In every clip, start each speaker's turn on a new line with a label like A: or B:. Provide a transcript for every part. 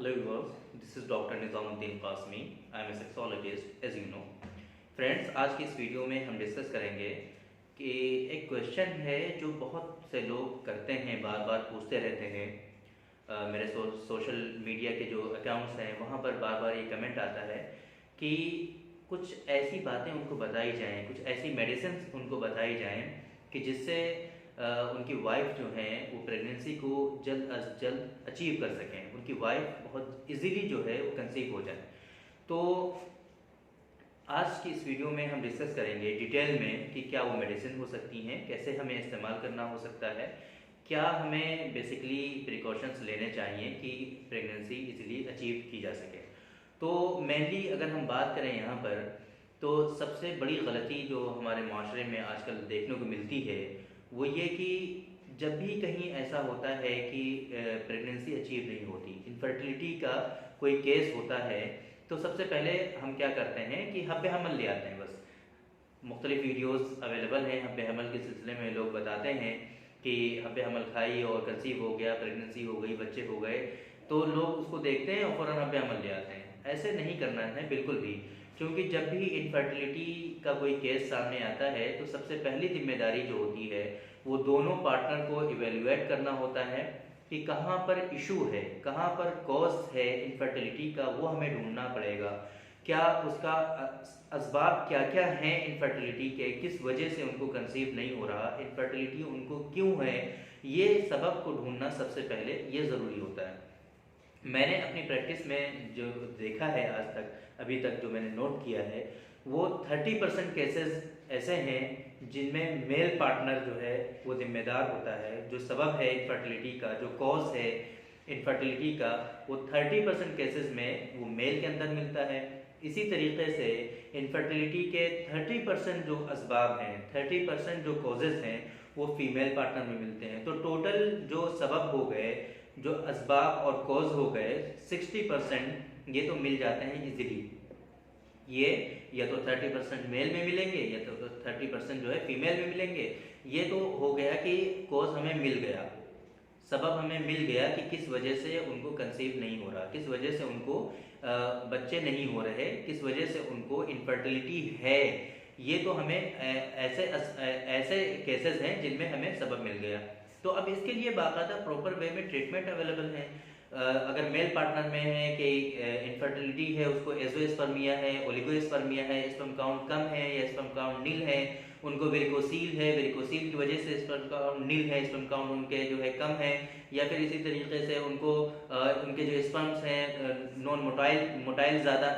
A: Hello viewers, this is Dr. Nizamuddin Qasmi. I am a sexologist, as you know. Friends, आज की इस video में हम discuss करेंगे कि एक क्वेश्चन है जो बहुत से लोग करते हैं, बार बार पूछते रहते हैं। मेरे सोशल मीडिया के जो अकाउंट्स हैं वहाँ पर बार बार ये कमेंट आता है कि कुछ ऐसी बातें उनको बताई जाएं, कुछ ऐसी मेडिसिन उनको बताई जाएं कि जिससे उनकी वाइफ जो है वो प्रेगनेंसी को जल्द अज जल्द अचीव कर सकें, उनकी वाइफ बहुत इजीली जो है वो कंसीव हो जाए। तो आज की इस वीडियो में हम डिस्कस करेंगे डिटेल में कि क्या वो मेडिसिन हो सकती हैं, कैसे हमें इस्तेमाल करना हो सकता है, क्या हमें बेसिकली प्रिकॉशंस लेने चाहिए कि प्रेगनेंसी इजीली अचीव की जा सके। तो मेनली अगर हम बात करें यहाँ पर, तो सबसे बड़ी गलती जो हमारे माशरे में आजकल देखने को मिलती है वो ये कि जब भी कहीं ऐसा होता है कि प्रेगनेंसी अचीव नहीं होती, इनफर्टिलिटी का कोई केस होता है, तो सबसे पहले हम क्या करते हैं कि हब्बे हमल ले आते हैं। बस मुख्तलिफ वीडियोस अवेलेबल हैं हब्बे हमल के सिलसिले में, लोग बताते हैं कि हब्बे हमल खाई और कंसीव हो गया, प्रेगनेंसी हो गई, बच्चे हो गए, तो लोग उसको देखते हैं और फ़ौरन हब्बे हमल ले आते हैं। ऐसे नहीं करना है बिल्कुल भी, क्योंकि जब भी इनफर्टिलिटी का कोई केस सामने आता है तो सबसे पहली जिम्मेदारी जो होती है वो दोनों पार्टनर को इवेल्युएट करना होता है कि कहाँ पर इशू है, कहाँ पर कॉज है इनफर्टिलिटी का, वो हमें ढूंढना पड़ेगा। क्या उसका असबाब क्या क्या हैं इनफर्टिलिटी के, किस वजह से उनको कंसीव नहीं हो रहा, इनफर्टिलिटी उनको क्यों है, ये सबब को ढूंढना सबसे पहले ये ज़रूरी होता है। मैंने अपनी प्रैक्टिस में जो देखा है आज तक, अभी तक जो मैंने नोट किया है, वो 30% केसेस ऐसे हैं जिनमें मेल पार्टनर जो है वो जिम्मेदार होता है। जो सबब है इनफर्टिलिटी का, जो कॉज है इनफर्टिलिटी का, वो 30% केसेस में वो मेल के अंदर मिलता है। इसी तरीके से इनफर्टिलिटी के 30% जो असबाब हैं, 30% जो कॉजेज़ हैं, वो फीमेल पार्टनर में मिलते हैं। तो टोटल जो सबब हो गए, जो असबाब और कॉज हो गए, 60% ये तो मिल जाते हैं इजीली। ये या तो 30% मेल में मिलेंगे या तो 30% जो है फीमेल में मिलेंगे। ये तो हो गया कि कॉज हमें मिल गया, सबब हमें मिल गया कि किस वजह से उनको कंसीव नहीं हो रहा, किस वजह से उनको बच्चे नहीं हो रहे, किस वजह से उनको इनफर्टिलिटी है। ये तो हमें ऐसे केसेस हैं जिनमें हमें सबब मिल गया। तो अब इसके लिए बाकायदा प्रॉपर वे में ट्रीटमेंट अवेलेबल है। अगर मेल पार्टनर में है कि इनफर्टिलिटी है, उसको एजोस्पर्मिया है, ओलिगोस्पर्मिया है, स्पर्म काउंट कम है या स्पर्म काउंट नील है, उनको वेरिकोसील है, वेरिकोसील की वजह से स्पर्म काउंट नील है, स्पर्म काउंट उनके जो है कम है, या फिर इसी तरीके से उनको उनके जो स्पर्म्स हैं नॉन मोटाइल ज़्यादा,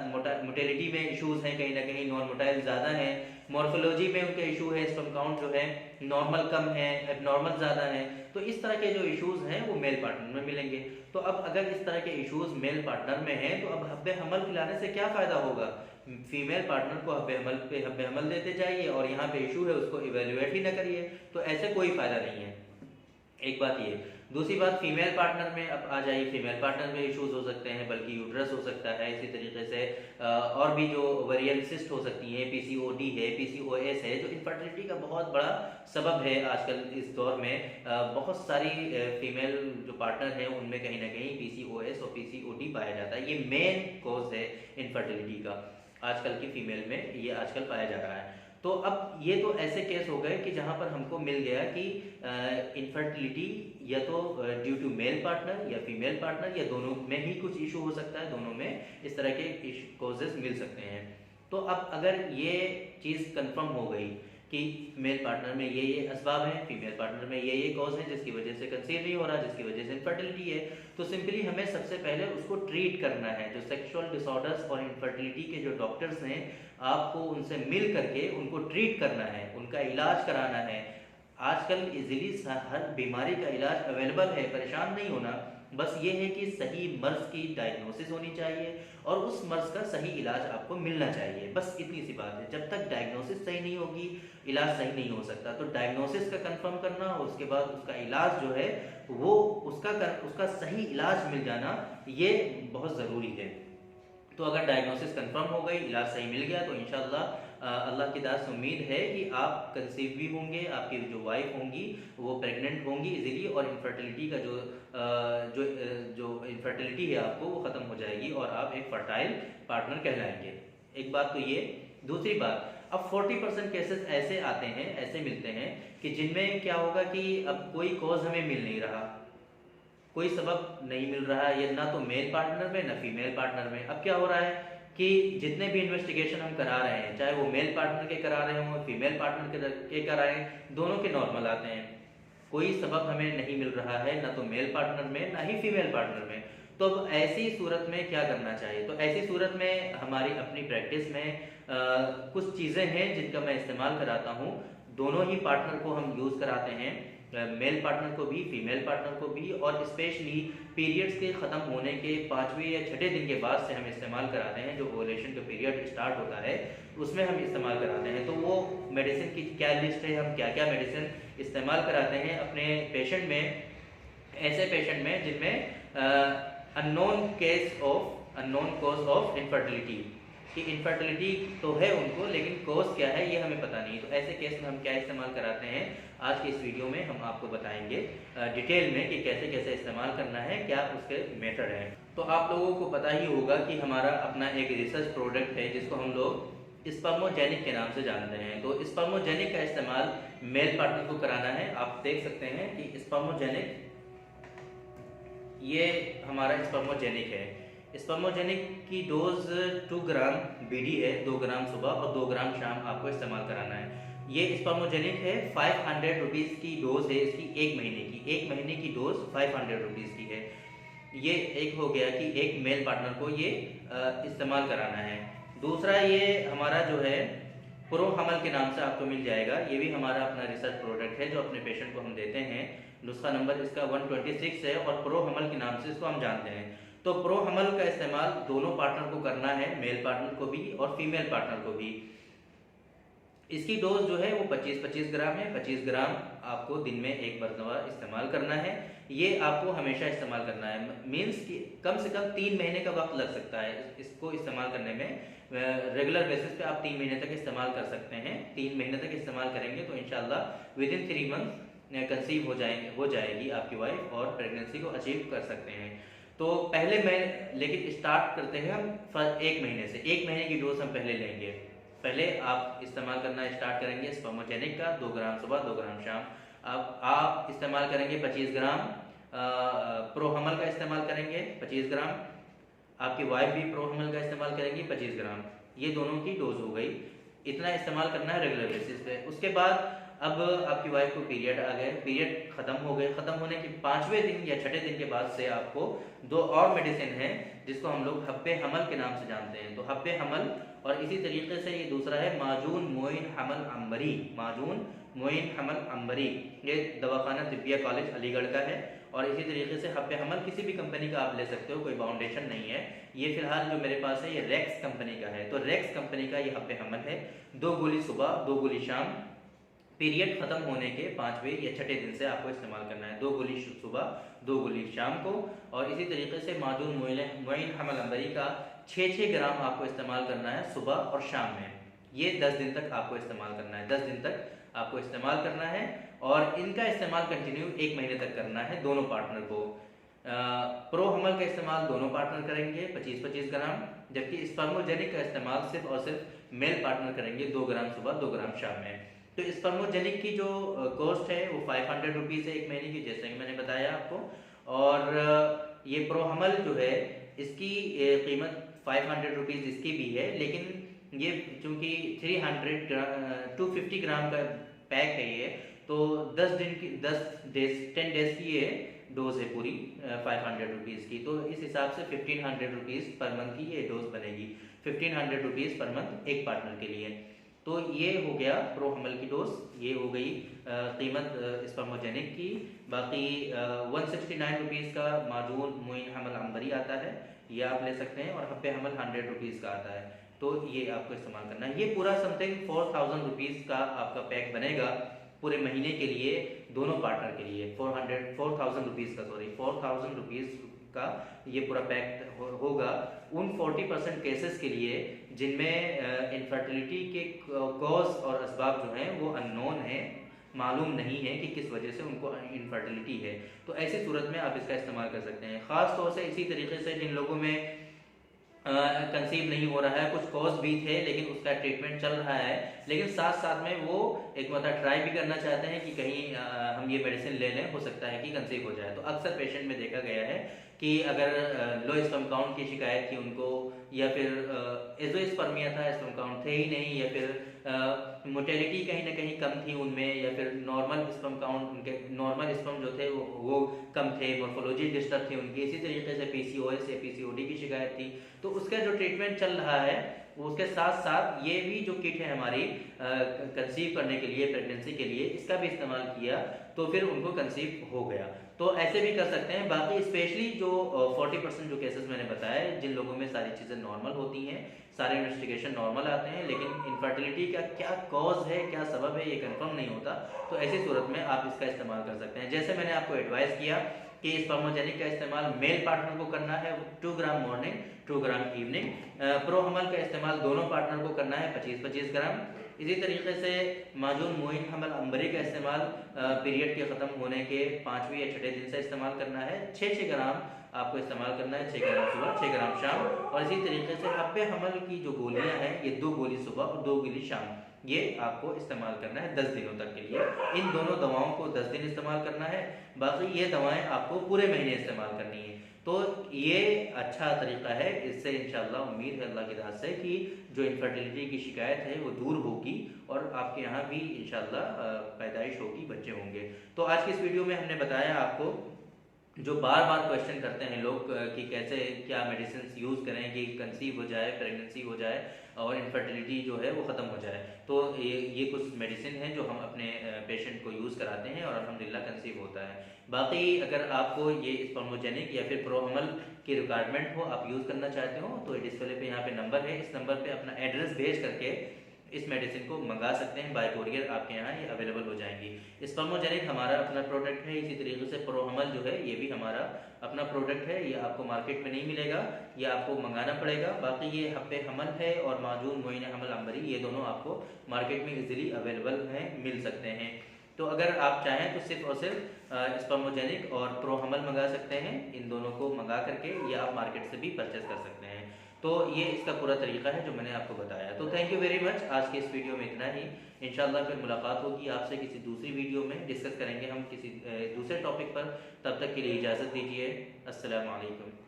A: मोटेलिटी में इश्यूज़ हैं, कहीं ना कहीं नॉन मोटाइल ज़्यादा है, मॉर्फोलॉजी में उनके इशू है, स्पर्म काउंट जो है नॉर्मल कम है, एबनॉर्मल ज़्यादा है। तो इस तरह के जो इश्यूज़ हैं वो मेल पार्टनर में मिलेंगे। तो अब अगर इस तरह के इश्यूज़ मेल पार्टनर में हैं तो अब हब्बे हमल खिलाने से क्या फ़ायदा होगा। फीमेल पार्टनर को हब्बे हमल देते जाइए और यहाँ पे इशू है उसको इवेल्युएट ही ना करिए, तो ऐसे कोई फ़ायदा नहीं है। एक बात ये। दूसरी बात, फीमेल पार्टनर में अब आ जाइए, फीमेल पार्टनर में इश्यूज हो सकते हैं, बल्कि यूट्रस हो सकता है, इसी तरीके से और भी जो ओवेरियन सिस्ट हो सकती हैं, पीसीओडी है, पीसीओएस है, जो इनफर्टिलिटी का बहुत बड़ा सबब है आजकल इस दौर में। बहुत सारी फीमेल जो पार्टनर हैं उनमें कहीं ना कहीं पीसीओएस और पीसीओडी पाया जाता है। ये मेन कॉज है इनफर्टिलिटी का, आजकल की फीमेल में ये आजकल पाया जा रहा है। तो अब ये तो ऐसे केस हो गए कि जहाँ पर हमको मिल गया कि इनफर्टिलिटी या तो ड्यू टू मेल पार्टनर या फीमेल पार्टनर या दोनों में ही कुछ इशू हो सकता है, दोनों में इस तरह के कॉजेज मिल सकते हैं। तो अब अगर ये चीज़ कंफर्म हो गई कि मेल पार्टनर में ये असबाब हैं, फीमेल पार्टनर में ये कॉज है जिसकी वजह से कंसीव नहीं हो रहा, जिसकी वजह से इनफर्टिलिटी है, तो सिंपली हमें सबसे पहले उसको ट्रीट करना है। जो सेक्सुअल डिसऑर्डर्स और इनफर्टिलिटी के जो डॉक्टर्स हैं, आपको उनसे मिल करके उनको ट्रीट करना है, उनका इलाज कराना है। आजकल इजीली हर बीमारी का इलाज अवेलेबल है, परेशान नहीं होना। बस ये है कि सही मर्ज की डायग्नोसिस होनी चाहिए और उस मर्ज का सही इलाज आपको मिलना चाहिए, बस इतनी सी बात है। जब तक डायग्नोसिस सही नहीं होगी, इलाज सही नहीं हो सकता। तो डायग्नोसिस का कंफर्म करना और उसके बाद उसका इलाज जो है वो उसका सही इलाज मिल जाना, ये बहुत ज़रूरी है। तो अगर डायग्नोसिस कंफर्म हो गई, इलाज सही मिल गया, तो इंशाल्लाह अल्लाह की दाद से उम्मीद है कि आप कंसीव भी होंगे, आपकी जो वाइफ होंगी वो प्रेग्नेंट होंगी इजीली, और इनफर्टिलिटी का जो इनफर्टिलिटी है आपको वो ख़त्म हो जाएगी और आप एक फर्टाइल पार्टनर कहलाएंगे। एक बात तो ये। दूसरी बात, अब 40% केसेस ऐसे आते हैं, ऐसे मिलते हैं कि जिनमें क्या होगा कि अब कोई कॉज हमें मिल नहीं रहा, कोई सबब नहीं मिल रहा है, ये ना तो मेल पार्टनर में ना फीमेल पार्टनर में। अब क्या हो रहा है कि जितने भी इन्वेस्टिगेशन हम करा रहे हैं, चाहे वो मेल पार्टनर के करा रहे हों, फीमेल पार्टनर के करा रहे हैं, दोनों के नॉर्मल आते हैं। कोई सबब हमें नहीं मिल रहा है, ना तो मेल पार्टनर में ना ही फीमेल पार्टनर में। तो अब ऐसी सूरत में क्या करना चाहिए? तो ऐसी सूरत में हमारी अपनी प्रैक्टिस में कुछ चीज़ें हैं जिनका मैं इस्तेमाल कराता हूँ। दोनों ही पार्टनर को हम यूज़ कराते हैं, मेल पार्टनर को भी, फीमेल पार्टनर को भी, और स्पेशली पीरियड्स के ख़त्म होने के 5वें या 6ठे दिन के बाद से हम इस्तेमाल कराते हैं। जो ओवुलेशन का पीरियड स्टार्ट होता है उसमें हम इस्तेमाल कराते हैं। तो वो मेडिसिन की क्या लिस्ट है, हम क्या क्या मेडिसिन इस्तेमाल कराते हैं अपने पेशेंट में, ऐसे पेशेंट में जिनमें अननोन कॉज ऑफ इनफर्टिलिटी, कि इनफर्टिलिटी तो है उनको लेकिन कॉज क्या है ये हमें पता नहीं। तो ऐसे केस में हम क्या इस्तेमाल कराते हैं, आज के इस वीडियो में हम आपको बताएंगे डिटेल में कि कैसे कैसे इस्तेमाल करना है, क्या उसके मेथड हैं। तो आप लोगों को पता ही होगा कि हमारा अपना एक रिसर्च प्रोडक्ट है जिसको हम लोग स्पर्मोजेनिक के नाम से जानते हैं। तो स्पर्मोजेनिक का इस्तेमाल मेल पार्टनर को कराना है। आप देख सकते हैं कि स्पर्मोजेनिक, ये हमारा स्पर्मोजेनिक है। स्पर्मोजेनिक की डोज 2 ग्राम बीडी है, 2 ग्राम सुबह और 2 ग्राम शाम आपको इस्तेमाल कराना है। ये स्पर्मोजेनिक है, 500 रुपीज़ की डोज है इसकी, एक महीने की डोज 500 रुपीज़ की है। ये एक हो गया कि एक मेल पार्टनर को ये इस्तेमाल कराना है। दूसरा ये हमारा जो है प्रो हमल के नाम से आपको मिल जाएगा। ये भी हमारा अपना रिसर्च प्रोडक्ट है जो अपने पेशेंट को हम देते हैं। नुस्खा नंबर इसका 126 है और प्रो हमल के नाम से इसको हम जानते हैं। तो प्रो हमल का इस्तेमाल दोनों पार्टनर को करना है, मेल पार्टनर को भी और फीमेल पार्टनर को भी। इसकी डोज जो है वो 25-25 ग्राम है। 25 ग्राम आपको दिन में एक मरतबा इस्तेमाल करना है। ये आपको हमेशा इस्तेमाल करना है, मीन्स कि कम से कम 3 महीने का वक्त लग सकता है इसको इस्तेमाल करने में। रेगुलर बेसिस पे आप 3 महीने तक इस्तेमाल कर सकते हैं। 3 महीने तक इस्तेमाल करेंगे तो इंशाल्लाह विदिन 3 मंथ कंसीव हो जाएगी आपकी वाइफ और प्रेगनेंसी को अचीव कर सकते हैं। तो पहले लेकिन स्टार्ट करते हैं हम 1 महीने से। 1 महीने की डोज हम पहले लेंगे। पहले आप इस्तेमाल करना स्टार्ट करेंगे स्पर्मोजेनिक का, 2 ग्राम सुबह 2 ग्राम शाम। अब आप इस्तेमाल करेंगे 25 ग्राम प्रो हमल का इस्तेमाल करेंगे 25 ग्राम। आपकी वाइफ भी प्रो हमल का इस्तेमाल करेंगी 25 ग्राम। ये दोनों की डोज हो गई। इतना इस्तेमाल करना है रेगुलर बेसिस पे। उसके बाद अब आपकी वाइफ को पीरियड आ गए, पीरियड खत्म हो गए। खत्म होने के 5वें दिन या 6ठे दिन के बाद से आपको 2 और मेडिसिन है जिसको हम लोग हब्बे हमल के नाम से जानते हैं। तो हब्बे हमल, और इसी तरीके से ये दूसरा है माजून मोइन हमल अंबरी। माजून मोइन हमल अंबरी, ये दवाखाना तिब्बिया कॉलेज अलीगढ़ का है। और इसी तरीके से हब्बे हमल किसी भी कंपनी का आप ले सकते हो, कोई बाउंडेशन नहीं है। ये फिलहाल जो मेरे पास है ये रेक्स कंपनी का है। तो रेक्स कंपनी का ये हब्बे हमल है। 2 गोली सुबह 2 गोली शाम, पीरियड खत्म होने के 5वें या 6ठे दिन से आपको इस्तेमाल करना है। 2 गोली सुबह 2 गोली शाम को। और इसी तरीके से माजून मोइन हमल अंबरी का 6-6 ग्राम आपको इस्तेमाल करना है सुबह और शाम में। ये 10 दिन तक आपको इस्तेमाल करना है। 10 दिन तक आपको इस्तेमाल करना है और इनका इस्तेमाल कंटिन्यू 1 महीने तक करना है दोनों पार्टनर को। प्रो हमल का इस्तेमाल दोनों पार्टनर करेंगे 25-25 ग्राम, जबकि स्पर्मोजेनिक का इस्तेमाल सिर्फ और सिर्फ मेल पार्टनर करेंगे 2 ग्राम सुबह 2 ग्राम शाम में। तो स्पर्मोजेनिक की जो कॉस्ट है वो 500 रुपीज़ है 1 महीने की, जैसे कि मैंने बताया आपको। और ये प्रो हमल जो है इसकी कीमत 500 रुपीज़ इसकी भी है, लेकिन ये चूँकि 250 ग्राम का पैक है ये, तो 10 डेज की ये डोज है पूरी 500 रुपीज़ की। तो इस हिसाब से 1500 रुपीज़ पर मंथ की ये डोज बनेगी। 1500 रुपीज़ पर मंथ एक पार्टनर के लिए। तो ये हो गया प्रो हमल की डोज, ये हो गई कीमत स्पर्मोजेनिक की। बाकी 169 रुपीज़ का माजून मोइन हमल अंबरी आता है, ये आप ले सकते हैं। और हब्बे हमल 100 रुपीज़ का आता है, तो ये आपको इस्तेमाल करना है। ये पूरा समथिंग 4000 रुपीज़ का आपका पैक बनेगा पूरे महीने के लिए दोनों पार्टनर के लिए। 4000 रुपीज़ का 4000 रुपीज़ का ये पूरा पैक होगा उन 40% केसेस के लिए जिनमें इनफर्टिलिटी के कॉज और असबाब जो हैं वो अननोन है, मालूम नहीं है कि किस वजह से उनको इनफर्टिलिटी है। तो ऐसी सूरत में आप इसका इस्तेमाल कर सकते हैं। ख़ास तौर से इसी तरीके से जिन लोगों में कंसीव नहीं हो रहा है, कुछ कॉज भी थे लेकिन उसका ट्रीटमेंट चल रहा है, लेकिन साथ साथ में वो एक मतलब ट्राई भी करना चाहते हैं कि कहीं हम ये मेडिसिन ले लें, हो सकता है कि कंसीव हो जाए। तो अक्सर पेशेंट में देखा गया है कि अगर लो स्पर्म काउंट की शिकायत थी उनको, या फिर एजोस्पर्मिया था, स्पर्म काउंट थे ही नहीं, या फिर मोटेलिटी कहीं ना कहीं कम थी उनमें, या फिर नॉर्मल स्पर्म काउंट, उनके नॉर्मल स्पर्म जो थे वो कम थे, मॉर्फोलॉजी डिस्टर्ब थी उनकी, इसी तरीके से पीसीओएस या पीसीओडी की शिकायत थी। तो उसका जो ट्रीटमेंट चल रहा है उसके साथ साथ ये भी जो किट है हमारी कंसीव करने के लिए, प्रेगनेंसी के लिए, इसका भी इस्तेमाल किया तो फिर उनको कंसीव हो गया। तो ऐसे भी कर सकते हैं। बाकी स्पेशली जो 40% जो केसेस मैंने बताए जिन लोगों में सारी चीज़ें नॉर्मल होती हैं, सारे इन्वेस्टिगेशन नॉर्मल आते हैं, लेकिन इनफर्टिलिटी का क्या कॉज है, क्या सबब है, ये कंफर्म नहीं होता, तो ऐसी सूरत में आप इसका इस्तेमाल कर सकते हैं। जैसे मैंने आपको एडवाइस किया कि स्पर्मोजेनिक का इस्तेमाल मेल पार्टनर को करना है 2 ग्राम मॉर्निंग 2 ग्राम इवनिंग, प्रोहमल का इस्तेमाल दोनों पार्टनर को करना है 25-25 ग्राम। इसी तरीके से माजून मुइन हमल अंबरी का इस्तेमाल पीरियड के ख़त्म होने के 5वें या 6ठे दिन से इस्तेमाल करना है 6-6 ग्राम आपको इस्तेमाल करना है, 6 ग्राम सुबह 6 ग्राम शाम। और इसी तरीके से हब्बे हमल की जो गोलियां हैं ये 2 गोली सुबह और 2 गोली शाम, ये आपको इस्तेमाल करना है 10 दिनों तक के लिए। इन दोनों दवाओं को 10 दिन इस्तेमाल करना है, बाकी ये दवाएं आपको पूरे महीने इस्तेमाल करनी है। तो ये अच्छा तरीका है, इससे इंशाल्लाह उम्मीद है अल्लाह की राह से कि जो इनफर्टिलिटी की शिकायत है वो दूर होगी और आपके यहाँ भी इंशाल्लाह पैदाइश होगी, बच्चे होंगे। तो आज की इस वीडियो में हमने बताया आपको जो बार बार क्वेश्चन करते हैं लोग कि कैसे क्या मेडिसिन यूज़ करें कि कंसीव हो जाए, प्रेगनेंसी हो जाए और इनफर्टिलिटी जो है वो ख़त्म हो जाए। तो ये कुछ मेडिसिन हैं जो हम अपने पेशेंट को यूज़ कराते हैं और अल्हम्दुलिल्लाह कंसीव होता है। बाकी अगर आपको ये स्पर्मोजेनिक या फिर प्रोहमल की रिक्वायरमेंट हो, आप यूज़ करना चाहते हो, तो डिस्प्ले पे यहाँ पे नंबर है, इस नंबर पे अपना एड्रेस भेज करके इस मेडिसिन को मंगा सकते हैं। बाय कोरियर आपके यहाँ ये अवेलेबल हो जाएंगी। स्पर्मोजेनिक हमारा अपना प्रोडक्ट है, इसी तरीके से प्रोहमल जो है ये भी हमारा अपना प्रोडक्ट है, ये आपको मार्केट में नहीं मिलेगा, ये आपको मंगाना पड़ेगा। बाकी ये हब्बे हमल है और माजून मोइन हमल अंबरी, ये दोनों आपको मार्केट में इजीली अवेलेबल हैं, मिल सकते हैं। तो अगर आप चाहें तो सिर्फ और सिर्फ स्पर्मोजेनिक और प्रोहमल मंगा सकते हैं, इन दोनों को मंगा करके ये आप मार्केट से भी परचेस कर सकते हैं। तो ये इसका पूरा तरीका है जो मैंने आपको बताया। तो थैंक यू वेरी मच, आज के इस वीडियो में इतना ही। इंशाल्लाह फिर मुलाकात होगी आपसे किसी दूसरी वीडियो में, डिस्कस करेंगे हम किसी दूसरे टॉपिक पर। तब तक के लिए इजाज़त दीजिए। अस्सलाम वालेकुम।